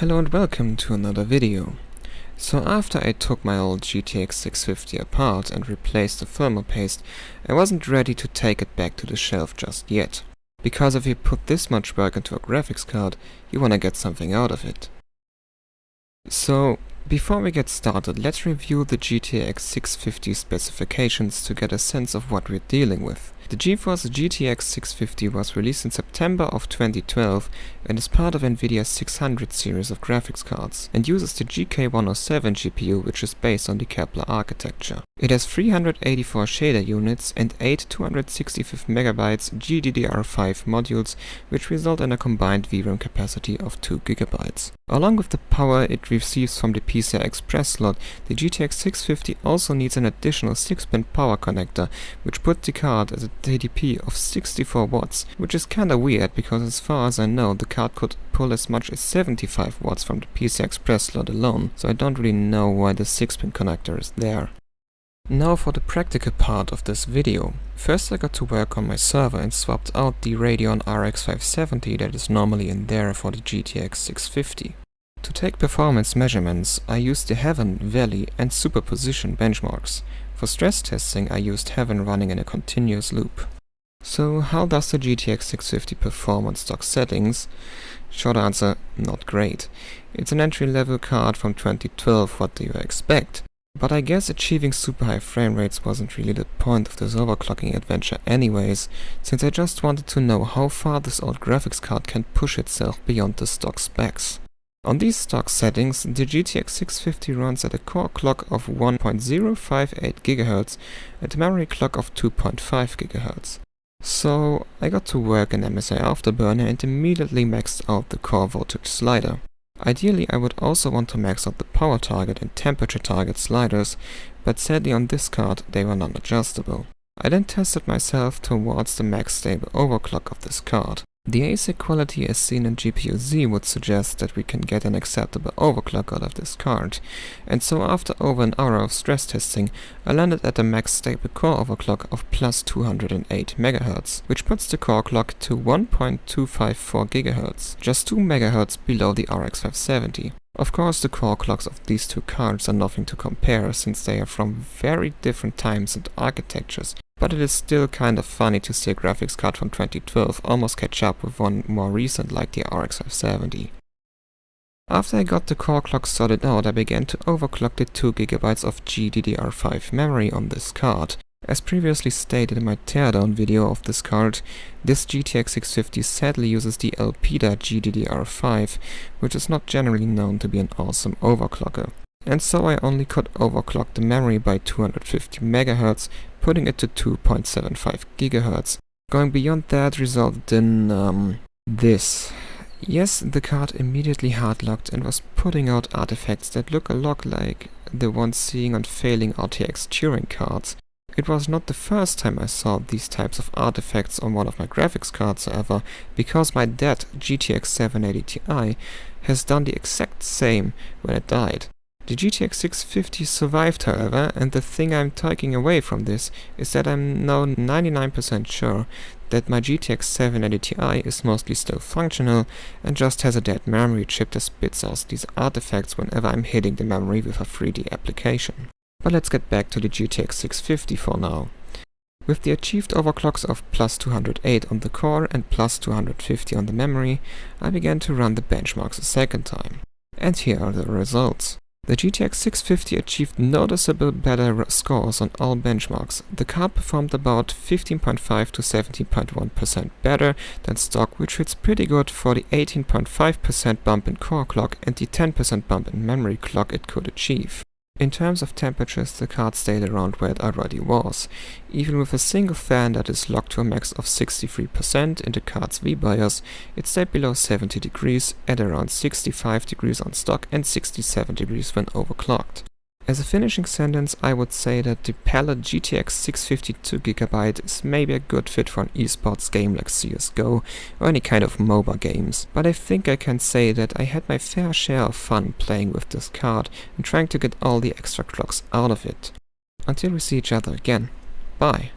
Hello and welcome to another video. So after I took my old GTX 650 apart and replaced the thermal paste, I wasn't ready to take it back to the shelf just yet. Because if you put this much work into a graphics card, you wanna get something out of it. So before we get started, let's review the GTX 650 specifications to get a sense of what we're dealing with. The GeForce GTX 650 was released in September of 2012 and is part of Nvidia's 600 series of graphics cards and uses the GK107 GPU, which is based on the Kepler architecture. It has 384 shader units and 8 265MB GDDR5 modules, which result in a combined VRAM capacity of 2GB. Along with the power it receives from the PCI Express slot, the GTX 650 also needs an additional 6-pin power connector, which puts the card at a TDP of 64 watts, which is kinda weird because as far as I know the card could pull as much as 75 watts from the PCI Express slot alone, so I don't really know why the 6-pin connector is there. Now for the practical part of this video. First I got to work on my server and swapped out the Radeon RX 570 that is normally in there for the GTX 650. To take performance measurements, I used the Heaven, Valley and Superposition benchmarks. For stress testing I used Heaven running in a continuous loop. So how does the GTX 650 perform on stock settings? Short answer, not great. It's an entry-level card from 2012, what do you expect? But I guess achieving super high frame rates wasn't really the point of this overclocking adventure anyways, since I just wanted to know how far this old graphics card can push itself beyond the stock specs. On these stock settings, the GTX 650 runs at a core clock of 1.058 GHz and a memory clock of 2.5 GHz. So I got to work in MSI Afterburner and immediately maxed out the core voltage slider. Ideally I would also want to max out the power target and temperature target sliders, but sadly on this card they were non-adjustable. I then tested myself towards the max stable overclock of this card. The ASIC quality as seen in GPU-Z would suggest that we can get an acceptable overclock out of this card, and so after over an hour of stress testing, I landed at a max stable core overclock of plus 208 MHz, which puts the core clock to 1.254 GHz, just 2 MHz below the RX 570. Of course the core clocks of these two cards are nothing to compare since they are from very different times and architectures, but it is still kind of funny to see a graphics card from 2012 almost catch up with one more recent like the RX 570. After I got the core clock sorted out, I began to overclock the 2GB of GDDR5 memory on this card. As previously stated in my teardown video of this card, this GTX 650 sadly uses the Elpida GDDR5, which is not generally known to be an awesome overclocker. And so I only could overclock the memory by 250 MHz, putting it to 2.75 GHz. Going beyond that resulted in this. Yes, the card immediately hardlocked and was putting out artifacts that look a lot like the ones seen on failing RTX Turing cards. It was not the first time I saw these types of artifacts on one of my graphics cards however, because my dead GTX 780 Ti has done the exact same when it died. The GTX 650 survived however, and the thing I'm taking away from this is that I'm now 99% sure that my GTX 780 Ti is mostly still functional and just has a dead memory chip that spits out these artifacts whenever I'm hitting the memory with a 3D application. But let's get back to the GTX 650 for now. With the achieved overclocks of plus 208 on the core and plus 250 on the memory, I began to run the benchmarks a second time. And here are the results. The GTX 650 achieved noticeable better scores on all benchmarks. The card performed about 15.5 to 17.1% better than stock, which fits pretty good for the 18.5% bump in core clock and the 10% bump in memory clock it could achieve. In terms of temperatures, the card stayed around where it already was. Even with a single fan that is locked to a max of 63% in the card's VBIOS, it stayed below 70 degrees, at around 65 degrees on stock and 67 degrees when overclocked. As a finishing sentence, I would say that the Palit GTX 650 2GB is maybe a good fit for an esports game like CSGO or any kind of MOBA games, but I think I can say that I had my fair share of fun playing with this card and trying to get all the extra clocks out of it. Until we see each other again, bye!